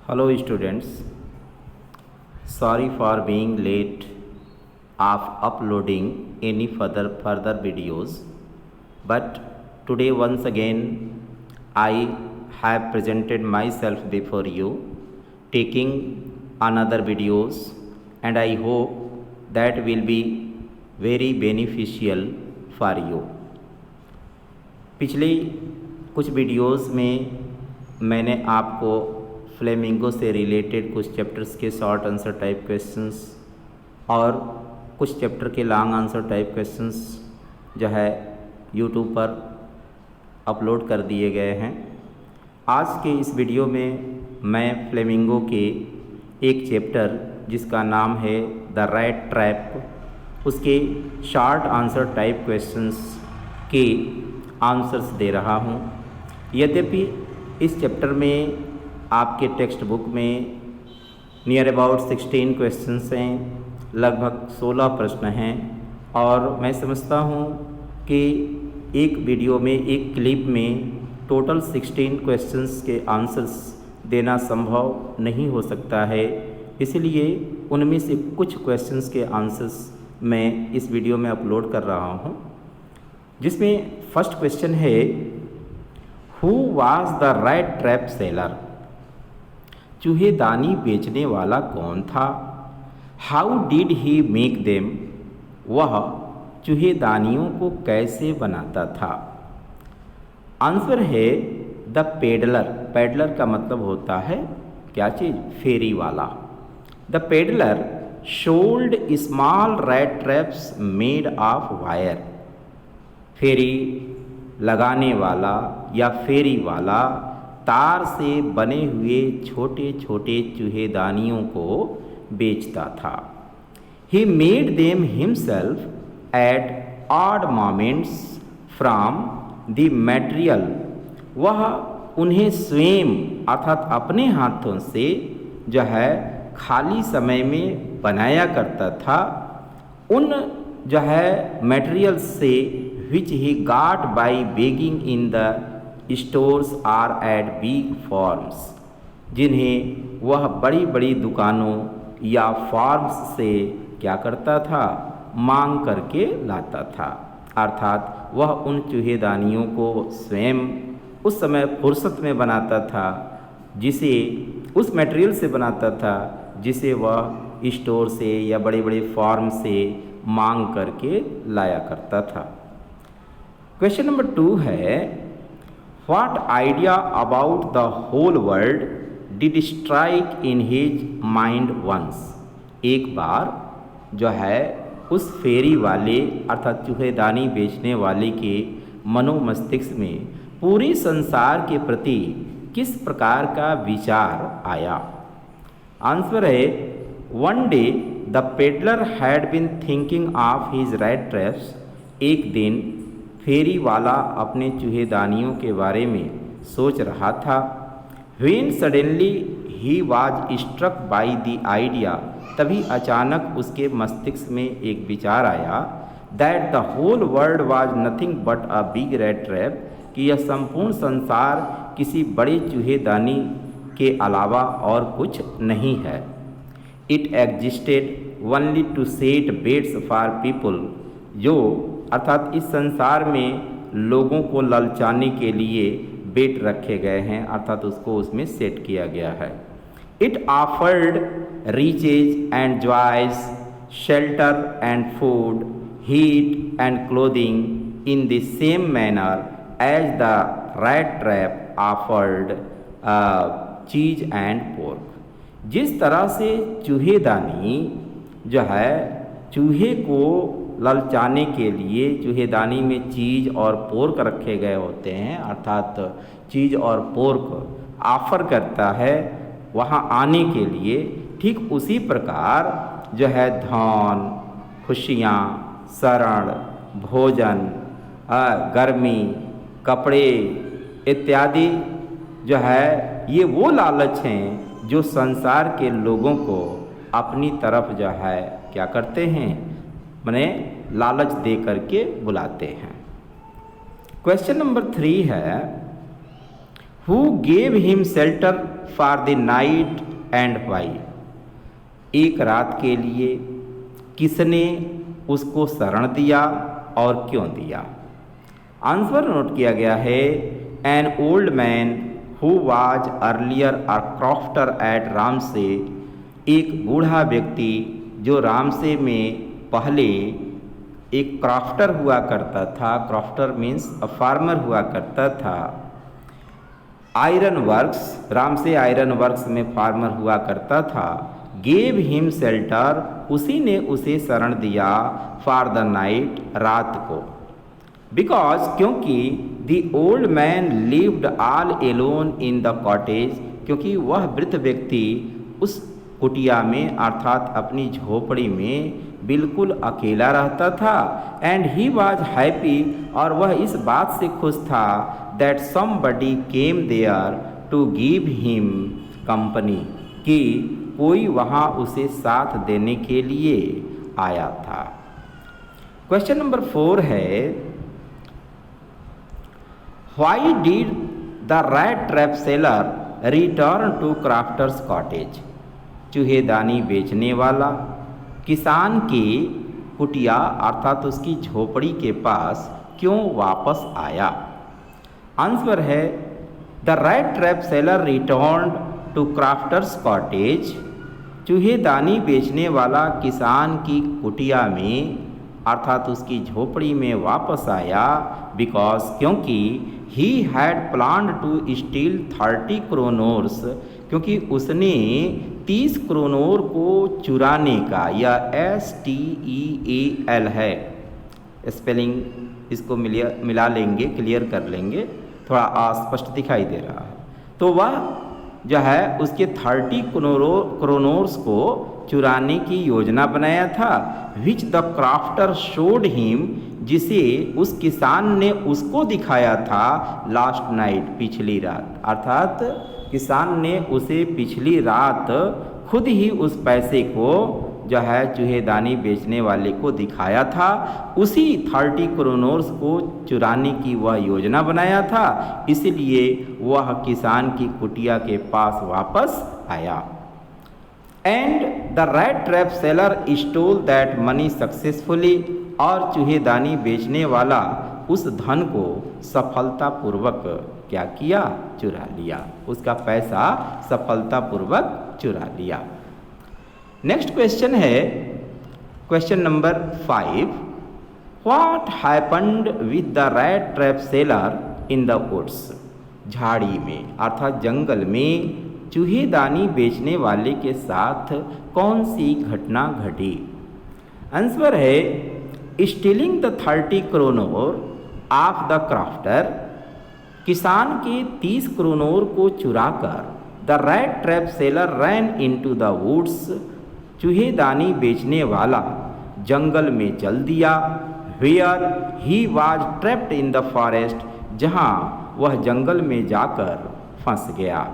Hello students, sorry for being late of uploading any further videos, but today once again I have presented myself before you taking another videos, and I hope that will be very beneficial for you. पिछले कुछ videos में मैंने आपको flamingo से related कुछ chapters के short answer type questions और कुछ चैप्टर के लॉन्ग आंसर टाइप क्वेश्चंस जो है यूट्यूब पर अपलोड कर दिए गए हैं। आज के इस वीडियो में मैं फ्लेमिंगो के एक चैप्टर जिसका नाम है द रैट ट्रैप, उसके शॉर्ट आंसर टाइप क्वेश्चंस के आंसर्स दे रहा हूँ। यद्यपि इस चैप्टर में आपके टेक्स्ट बुक में नियर अबाउट 16 क्वेश्चंस हैं, लगभग 16 प्रश्न हैं, और मैं समझता हूँ कि एक वीडियो में एक क्लिप में टोटल 16 क्वेश्चंस के आंसर्स देना संभव नहीं हो सकता है। इसलिए उनमें से कुछ क्वेश्चंस के आंसर्स मैं इस वीडियो में अपलोड कर रहा हूँ, जिसमें फर्स्ट क्वेश्चन है, who was the rat trap seller? चूहेदानी बेचने वाला कौन था? How did he make them? वह चूहेदानियों को कैसे बनाता था? आंसर है द पेडलर। पेडलर का मतलब होता है क्या चीज़? फेरी वाला। The peddler sold small rat traps made of wire. फेरी लगाने वाला या फेरी वाला तार से बने हुए छोटे छोटे चूहेदानियों को बेचता था। He made them himself at odd moments from the material. वह उन्हें स्वयं अर्थात अपने हाथों से जो है खाली समय में बनाया करता था, उन जो है मटेरियल से which he got by begging in the stores or at big farms, जिन्हें वह बड़ी बड़ी दुकानों या फार्म्स से क्या करता था? मांग करके लाता था। अर्थात वह उन चूहेदानियों को स्वयं उस समय फुर्सत में बनाता था, जिसे उस मटेरियल से बनाता था जिसे वह स्टोर से या बड़े बड़े फार्म से मांग करके लाया करता था। क्वेश्चन नंबर 2 है, what idea about the whole world did strike in his mind once? एक बार जो है उस फेरी वाले अर्थात चूहेदानी बेचने वाले के मनोमस्तिष्क में पूरे संसार के प्रति किस प्रकार का विचार आया? आंसर है, one day the peddler had been thinking of his rat traps. एक दिन फेरी वाला अपने चूहेदानियों के बारे में सोच रहा था। When suddenly he was struck by the idea, तभी अचानक उसके मस्तिष्क में एक विचार आया, that the whole world was nothing but a big rat trap, कि यह संपूर्ण संसार किसी बड़े चूहेदानी के अलावा और कुछ नहीं है। It existed only to set baits for people, जो अर्थात इस संसार में लोगों को ललचाने के लिए बेट रखे गए हैं, अर्थात उसको उसमें सेट किया गया है। It offered riches and joys, shelter and food, heat and clothing in the same manner as the rat trap offered cheese and pork. जिस तरह से चूहेदानी जो है चूहे को ललचाने के लिए चूहेदानी में चीज़ और पोर्क रखे गए होते हैं, अर्थात चीज़ और पोर्क ऑफर करता है वहाँ आने के लिए, ठीक उसी प्रकार जो है धन, खुशियाँ, शरण, भोजन, गर्मी, कपड़े इत्यादि जो है ये वो लालच हैं जो संसार के लोगों को अपनी तरफ जो है क्या करते हैं, माने लालच दे करके बुलाते हैं। क्वेश्चन नंबर 3 है, who gave him shelter for the night and why, एक रात के लिए किसने उसको शरण दिया और क्यों दिया। आंसर नोट किया गया है, an old man who was earlier a crofter at Ramsjo, एक बूढ़ा व्यक्ति जो रामसे में पहले एक क्राफ्टर हुआ करता था, क्राफ्टर मीन्स अ फार्मर हुआ करता था, iron works, Ramsay iron works में फार्मर हुआ करता था, गेव हिम शेल्टर, उसी ने उसे शरण दिया, फॉर द नाइट, रात को, बिकॉज, क्योंकि the old man lived all alone in the cottage, क्योंकि वह वृद्ध व्यक्ति उस कुटिया में अर्थात अपनी झोपड़ी में बिल्कुल अकेला रहता था, एंड ही वॉज हैप्पी, और वह इस बात से खुश था, that somebody came there to give him company, कि कोई वहाँ उसे साथ देने के लिए आया था। क्वेश्चन नंबर 4 है, why did the rat trap seller return to crofter's cottage, चूहेदानी बेचने वाला किसान की कुटिया अर्थात उसकी झोपड़ी के पास क्यों वापस आया। आंसर है, the rat trap seller return to crofter's cottage, चूहेदानी बेचने वाला किसान की कुटिया में अर्थात उसकी झोपड़ी में वापस आया, बिकॉज, क्योंकि he had planned to steal 30 kronors, क्योंकि उसने 30 क्रोनोर को चुराने का, या STEAL है स्पेलिंग, इसको मिला लेंगे, क्लियर कर लेंगे, थोड़ा अस्पष्ट दिखाई दे रहा है, तो वह जो है उसके 30 क्रोनोर्स को चुराने की योजना बनाया था, which the crafter showed him, जिसे उस किसान ने उसको दिखाया था, लास्ट नाइट, पिछली रात, अर्थात किसान ने उसे पिछली रात खुद ही उस पैसे को जो है चूहेदानी बेचने वाले को दिखाया था, उसी 30 क्रोनोर्स को चुराने की वह योजना बनाया था, इसलिए वह किसान की कुटिया के पास वापस आया। And the rat trap seller stole that money successfully, और चूहेदानी बेचने वाला उस धन को सफलतापूर्वक क्या किया, चुरा लिया, उसका पैसा सफलतापूर्वक चुरा लिया। नेक्स्ट क्वेश्चन है, question number 5, what happened with the rat trap seller in the woods, झाड़ी में अर्थात जंगल में चूहेदानी बेचने वाले के साथ कौन सी घटना घटी। आंसर है, stealing the 30 kronor of the crofter, किसान के 30 क्रोनोर को चुराकर the rat trap seller ran into the woods, चूहेदानी बेचने वाला जंगल में चल दिया, where he was trapped in the forest, जहाँ वह जंगल में जाकर फंस गया।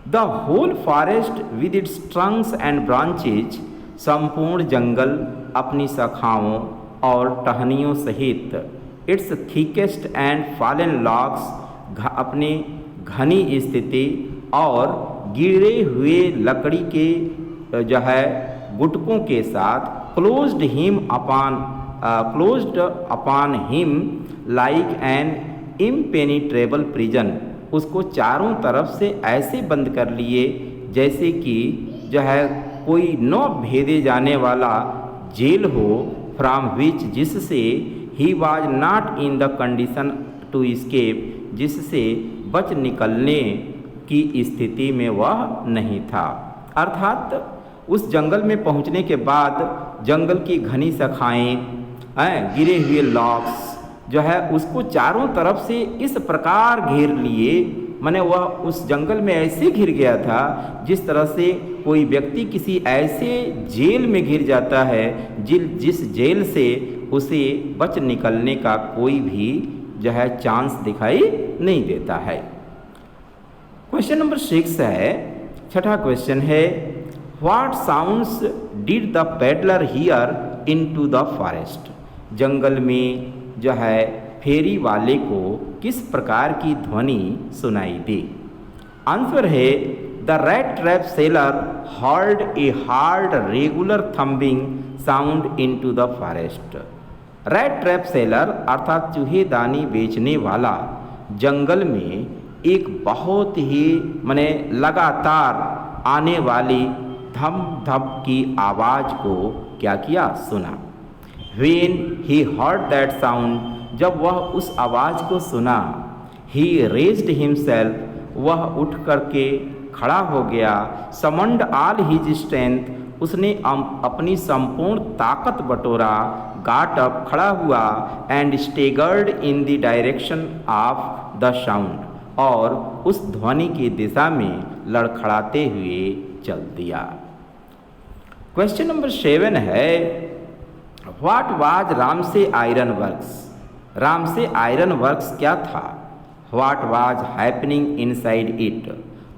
The whole forest with its trunks and branches, संपूर्ण जंगल अपनी शाखाओं और टहनियों सहित, its thickest and fallen logs, अपने घनी स्थिति और गिरे हुए लकड़ी के जो है गुटकों के साथ, closed upon him like an impenetrable prison, उसको चारों तरफ से ऐसे बंद कर लिए जैसे कि जो है कोई न भेदे जाने वाला जेल हो, फ्रॉम विच, जिससे he was not in the condition to escape, जिससे बच निकलने की स्थिति में वह नहीं था। अर्थात उस जंगल में पहुंचने के बाद जंगल की घनी शाखाएं, गिरे हुए लॉक्स जो है उसको चारों तरफ से इस प्रकार घेर लिए, माने वह उस जंगल में ऐसे घिर गया था जिस तरह से कोई व्यक्ति किसी ऐसे जेल में घिर जाता है जिस जेल से उसे बच निकलने का कोई भी जो है चांस दिखाई नहीं देता है। क्वेश्चन नंबर 6 है, छठा क्वेश्चन है, what sounds did the peddler hear into the forest, जंगल में जो है फेरी वाले को किस प्रकार की ध्वनि सुनाई दी? आंसर है the rat trap seller heard a hard regular thumbing sound into the forest. Rat trap seller अर्थात चूहेदानी बेचने वाला जंगल में एक बहुत ही लगातार आने वाली धम धम की आवाज़ को क्या किया? सुना। When he heard that sound, जब वह उस आवाज़ को सुना, he raised himself, वह उठ करके खड़ा हो गया, summoned all his strength, उसने अपनी संपूर्ण ताकत बटोरा, got up, खड़ा हुआ, and staggered in the direction of the sound, और उस ध्वनि की दिशा में लड़खड़ाते हुए चल दिया। क्वेश्चन नंबर 7 है what was Ramsay iron works? Ramsay iron works क्या था? What was happening inside it?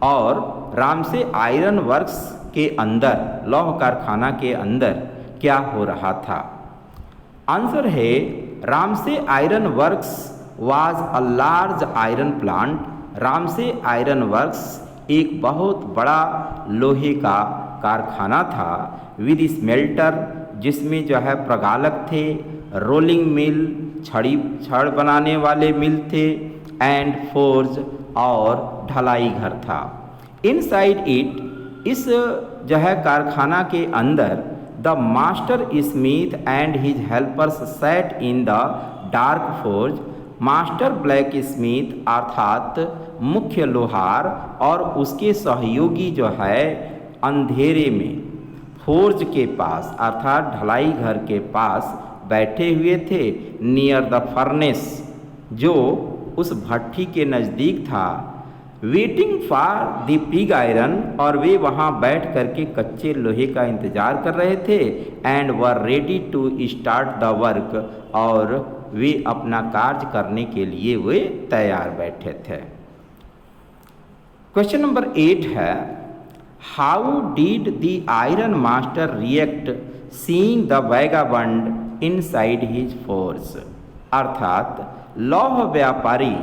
और रामसे आयरन वर्क्स के अंदर, लौह कारखाना के अंदर क्या हो रहा था? आंसर है Ramsay iron works was a large iron plant. Ramsay iron works एक बहुत बड़ा लोहे का कारखाना था। विद स्मेल्टर, जिसमें जो है प्रगालक थे, रोलिंग मिल, छड़ बनाने वाले मिल थे, एंड फोर्ज, और ढलाई घर था। इनसाइड इट, इस जो है कारखाना के अंदर, the master Smith and his helpers sat in the dark forge. Master black Smith अर्थात मुख्य लोहार और उसके सहयोगी जो है अंधेरे में फोर्ज के पास अर्थात ढलाई घर के पास बैठे हुए थे। नियर द फर्नेस, जो उस भट्ठी के नज़दीक था। Waiting for the pig iron, और वे वहाँ बैठ करके कच्चे लोहे का इंतज़ार कर रहे थे। And were ready to start the work, और वे अपना कार्य करने के लिए वे तैयार बैठे थे। क्वेश्चन नंबर 8 है how did the iron master react seeing the vagabond inside his forge? अर्थात लौह व्यापारी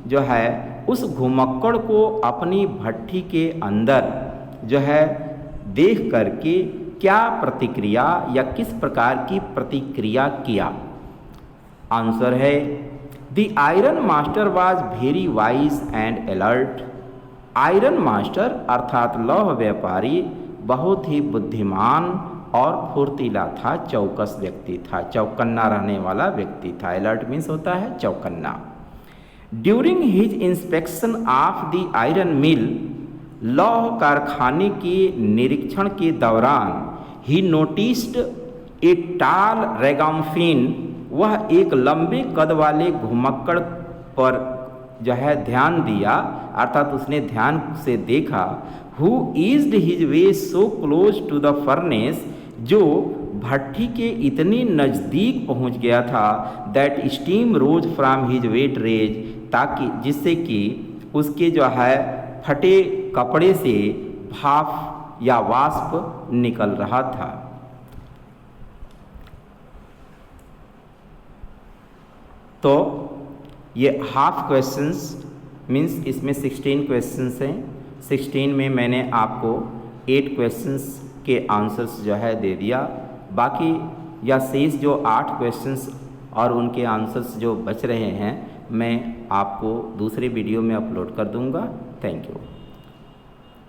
जो है उस घुमक्कड़ को अपनी भट्ठी के अंदर जो है देख करके क्या प्रतिक्रिया या किस प्रकार की प्रतिक्रिया किया? आंसर है the iron master was very wise and alert. Iron master अर्थात लौह व्यापारी बहुत ही बुद्धिमान और फुर्तीला था, चौकस व्यक्ति था, चौकन्ना रहने वाला व्यक्ति था। अलर्ट मीन्स होता है चौकन्ना। During his inspection of the iron mill, लौह कारखाने के निरीक्षण के दौरान, ही नोटिस्ड ए टाल रेगाम्फिन, वह एक लंबे कद वाले घुमक्कड़ पर जो है ध्यान दिया, अर्थात उसने ध्यान से देखा। Who eased his way so close to the furnace, जो भट्ठी के इतने नज़दीक पहुंच गया था, that steam rose from his wet rags, ताकि जिससे कि उसके जो है फटे कपड़े से भाप या वाष्प निकल रहा था। तो ये हाफ क्वेश्चंस मीन्स इसमें 16 क्वेश्चंस हैं। 16 में मैंने आपको 8 क्वेश्चंस के आंसर्स जो है दे दिया। बाकी या शेष जो 8 क्वेश्चंस और उनके आंसर्स जो बच रहे हैं मैं आपको दूसरे वीडियो में अपलोड कर दूंगा। Thank you.